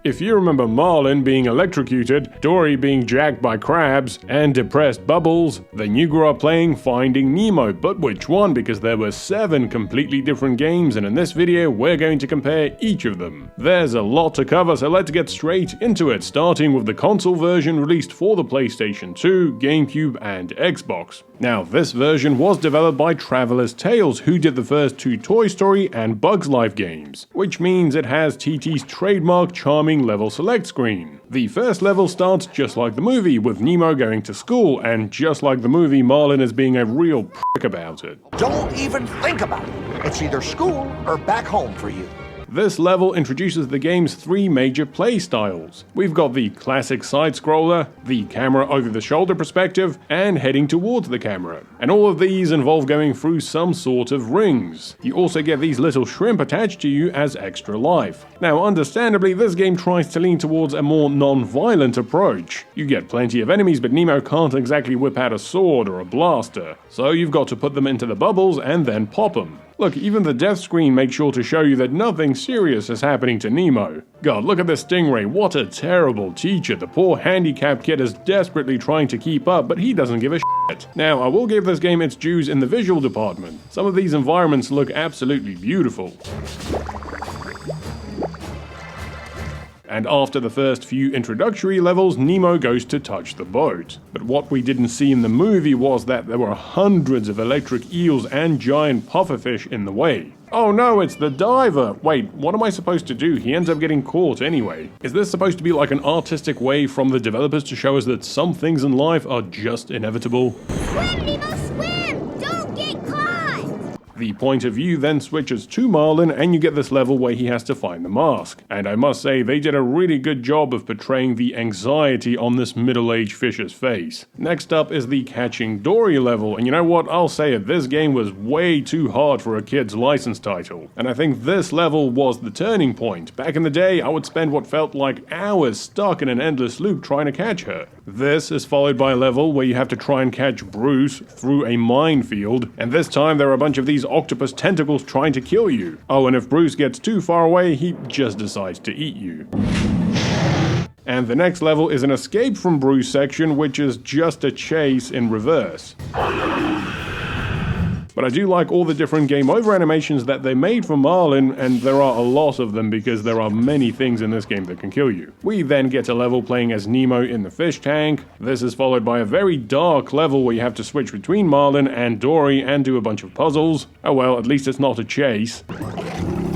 If you remember Marlin being electrocuted, Dory being jacked by crabs, and depressed Bubbles, then you grew up playing Finding Nemo, but which one? Because there were 7 completely different games, and in this video we're going to compare each of them. There's a lot to cover, so let's get straight into it, starting with the console version released for the PlayStation 2, GameCube, and Xbox. Now, this version was developed by Traveler's Tales, who did the first 2 Toy Story and Bugs Life games, which means it has TT's trademark charming level select screen. The first level starts just like the movie, with Nemo going to school, and just like the movie, Marlin is being a real prick about it. Don't even think about it. It's either school or back home for you. This level introduces the game's 3 major play styles. We've got the classic side-scroller, the camera over-the-shoulder perspective, and heading towards the camera. And all of these involve going through some sort of rings. You also get these little shrimp attached to you as extra life. Now, understandably, this game tries to lean towards a more non-violent approach. You get plenty of enemies, but Nemo can't exactly whip out a sword or a blaster. So you've got to put them into the bubbles and then pop them. Look, even the death screen makes sure to show you that nothing serious is happening to Nemo. God, look at this stingray, what a terrible teacher. The poor handicapped kid is desperately trying to keep up, but he doesn't give a shit. Now, I will give this game its dues in the visual department. Some of these environments look absolutely beautiful. And after the first few introductory levels, Nemo goes to touch the boat. But what we didn't see in the movie was that there were hundreds of electric eels and giant pufferfish in the way. Oh no, it's the diver! Wait, what am I supposed to do? He ends up getting caught anyway. Is this supposed to be like an artistic way from the developers to show us that some things in life are just inevitable? Swim, Nemo, swim! Don't get caught! The point of view then switches to Marlin, and you get this level where he has to find the mask. And I must say, they did a really good job of portraying the anxiety on this middle-aged fish's face. Next up is the Catching Dory level, and you know what, I'll say it, this game was way too hard for a kid's license title. And I think this level was the turning point. Back in the day, I would spend what felt like hours stuck in an endless loop trying to catch her. This is followed by a level where you have to try and catch Bruce through a minefield, and this time there are a bunch of these octopus tentacles trying to kill you. Oh, and if Bruce gets too far away, he just decides to eat you. And the next level is an escape from Bruce section, which is just a chase in reverse. But I do like all the different game over animations that they made for Marlin, and there are a lot of them because there are many things in this game that can kill you. We then get a level playing as Nemo in the fish tank. This is followed by a very dark level where you have to switch between Marlin and Dory and do a bunch of puzzles. Oh well, at least it's not a chase.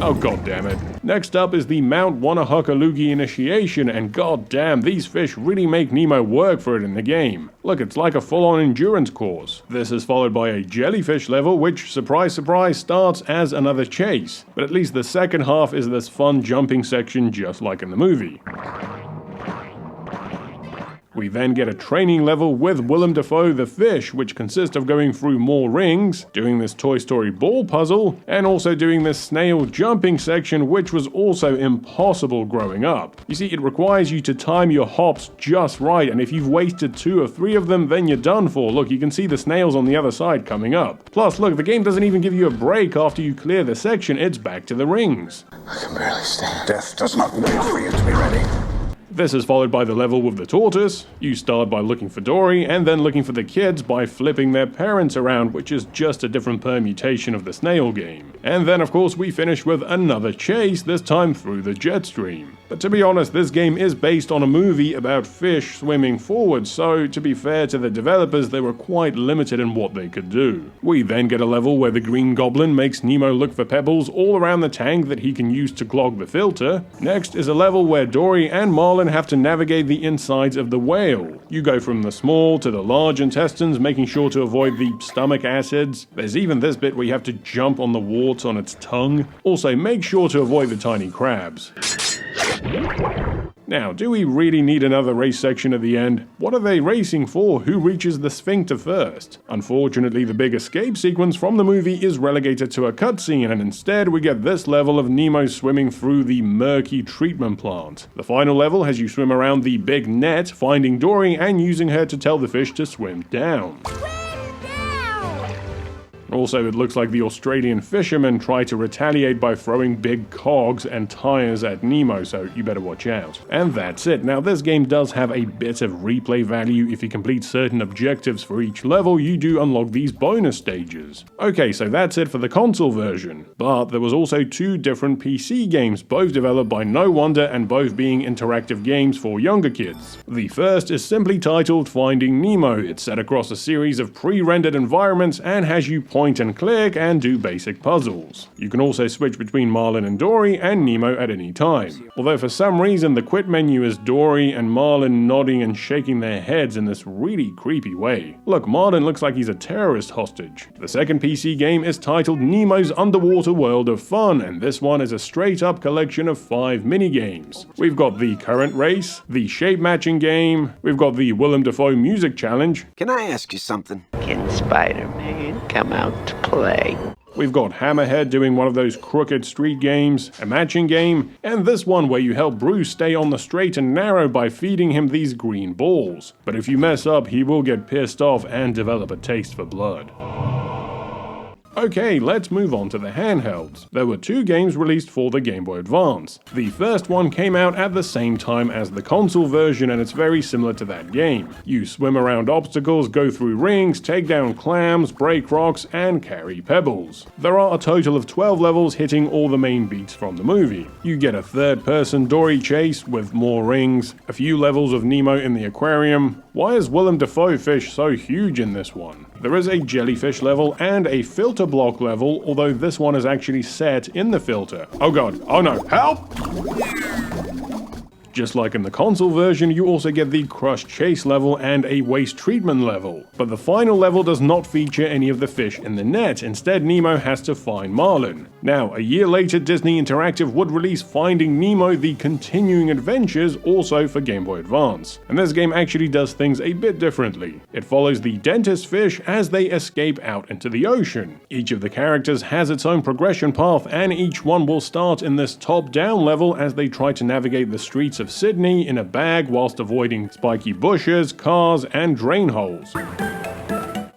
Oh god damn it. Next up is the Mount Wanahakalugi initiation, and god damn, these fish really make Nemo work for it in the game. Look, it's like a full-on endurance course. This is followed by a jellyfish level, which, surprise surprise, starts as another chase. But at least the second half is this fun jumping section just like in the movie. We then get a training level with Willem Dafoe the fish, which consists of going through more rings, doing this Toy Story ball puzzle, and also doing this snail jumping section, which was also impossible growing up. You see, it requires you to time your hops just right, and if you've wasted 2 or 3 of them, then you're done for. Look, you can see the snails on the other side coming up. Plus, look, the game doesn't even give you a break after you clear the section, it's back to the rings. I can barely stand. Death does not wait for you to be ready. This is followed by the level with the tortoise. You start by looking for Dory, and then looking for the kids by flipping their parents around, which is just a different permutation of the snail game. And then of course we finish with another chase, this time through the jet stream. But to be honest, this game is based on a movie about fish swimming forward, so to be fair to the developers, they were quite limited in what they could do. We then get a level where the Green Goblin makes Nemo look for pebbles all around the tank that he can use to clog the filter. Next is a level where Dory and Marlin have to navigate the insides of the whale. You go from the small to the large intestines, making sure to avoid the stomach acids. There's even this bit where you have to jump on the warts on its tongue. Also, make sure to avoid the tiny crabs. Now, do we really need another race section at the end? What are they racing for? Who reaches the sphincter first? Unfortunately, the big escape sequence from the movie is relegated to a cutscene, and instead we get this level of Nemo swimming through the murky treatment plant. The final level has you swim around the big net, finding Dory and using her to tell the fish to swim down. Also, it looks like the Australian fishermen try to retaliate by throwing big cogs and tires at Nemo, so you better watch out. And that's it. Now, this game does have a bit of replay value. If you complete certain objectives for each level, you do unlock these bonus stages. Okay, so that's it for the console version. But there was also two different PC games, both developed by No Wonder and both being interactive games for younger kids. The first is simply titled Finding Nemo. It's set across a series of pre-rendered environments and has you point and click and do basic puzzles. You can also switch between Marlin and Dory and Nemo at any time. Although for some reason the quit menu is Dory and Marlin nodding and shaking their heads in this really creepy way. Look, Marlin looks like he's a terrorist hostage. The second PC game is titled Nemo's Underwater World of Fun, and this one is a straight up collection of 5 minigames. We've got the current race, the shape matching game, we've got the Willem Dafoe music challenge. Can I ask you something? Can Spider-Man come out to play? We've got Hammerhead doing one of those crooked street games, a matching game, and this one where you help Bruce stay on the straight and narrow by feeding him these green balls. But if you mess up, he will get pissed off and develop a taste for blood. Okay, let's move on to the handhelds. There were 2 games released for the Game Boy Advance. The first one came out at the same time as the console version, and it's very similar to that game. You swim around obstacles, go through rings, take down clams, break rocks, and carry pebbles. There are a total of 12 levels hitting all the main beats from the movie. You get a third-person Dory chase with more rings, a few levels of Nemo in the aquarium. Why is Willem Dafoe fish so huge in this one? There is a jellyfish level and a filter block level, although this one is actually set in the filter. Oh god, oh no, help! Just like in the console version, you also get the Crush Chase level and a Waste Treatment level. But the final level does not feature any of the fish in the net, instead Nemo has to find Marlin. Now, a year later, Disney Interactive would release Finding Nemo, the Continuing Adventures, also for Game Boy Advance. And this game actually does things a bit differently. It follows the dentist fish as they escape out into the ocean. Each of the characters has its own progression path, and each one will start in this top-down level as they try to navigate the streets of Sydney in a bag whilst avoiding spiky bushes, cars, and drain holes.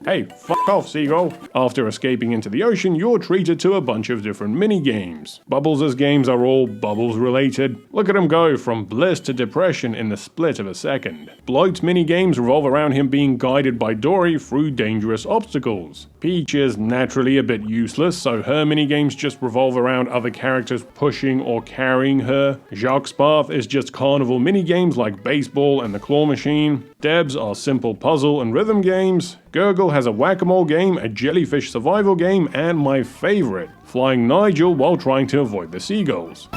Hey, fuck off, seagull. After escaping into the ocean, you're treated to a bunch of different mini-games. Bubbles' games are all bubbles-related. Look at him go from bliss to depression in the split of a second. Bloat's mini-games revolve around him being guided by Dory through dangerous obstacles. Peach is naturally a bit useless, so her mini-games just revolve around other characters pushing or carrying her. Jacques' path is just carnival mini-games like baseball and the claw machine. Deb's are simple puzzle and rhythm games. Gurgle has a whack-a-mole game, a jellyfish survival game, and my favorite, Flying Nigel while trying to avoid the seagulls.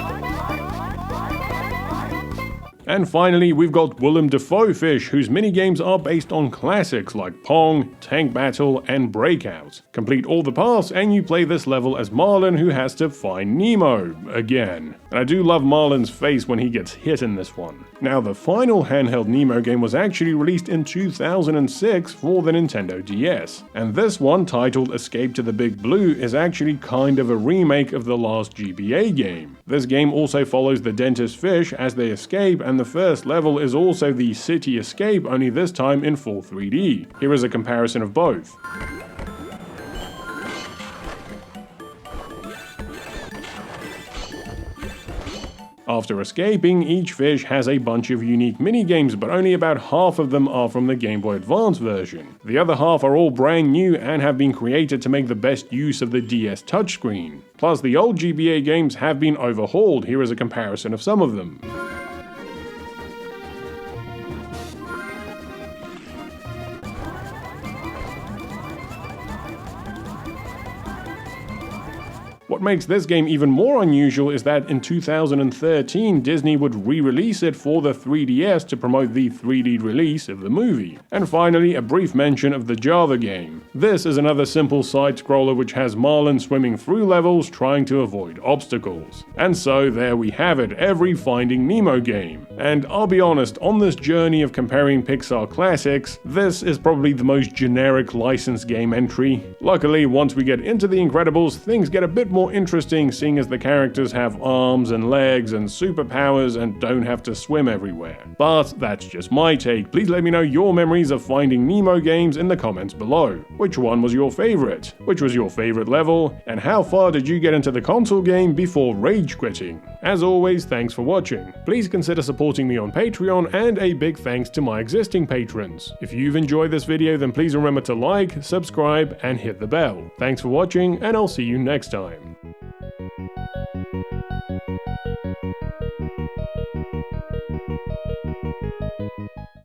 And finally, we've got Willem Dafoe Fish, whose minigames are based on classics like Pong, Tank Battle, and Breakout. Complete all the paths and you play this level as Marlin, who has to find Nemo again. And I do love Marlin's face when he gets hit in this one. Now, the final handheld Nemo game was actually released in 2006 for the Nintendo DS. And this one, titled Escape to the Big Blue, is actually kind of a remake of the last GBA game. This game also follows the dentist fish as they escape, and the first level is also the city escape, only this time in full 3D. Here is a comparison of both. After escaping, each fish has a bunch of unique minigames, but only about half of them are from the Game Boy Advance version. The other half are all brand new and have been created to make the best use of the DS touchscreen. Plus, the old GBA games have been overhauled. Here is a comparison of some of them. What makes this game even more unusual is that in 2013, Disney would re-release it for the 3DS to promote the 3D release of the movie. And finally, a brief mention of the Java game. This is another simple side-scroller which has Marlin swimming through levels trying to avoid obstacles. And so there we have it, every Finding Nemo game. And I'll be honest, on this journey of comparing Pixar classics, this is probably the most generic licensed game entry. Luckily, once we get into The Incredibles, things get a bit more more interesting seeing as the characters have arms and legs and superpowers and don't have to swim everywhere. But that's just my take. Please let me know your memories of Finding Nemo games in the comments below. Which one was your favorite? Which was your favorite level? And how far did you get into the console game before rage quitting? As always, thanks for watching. Please consider supporting me on Patreon, and a big thanks to my existing patrons. If you've enjoyed this video, then please remember to like, subscribe, and hit the bell. Thanks for watching, and I'll see you next time.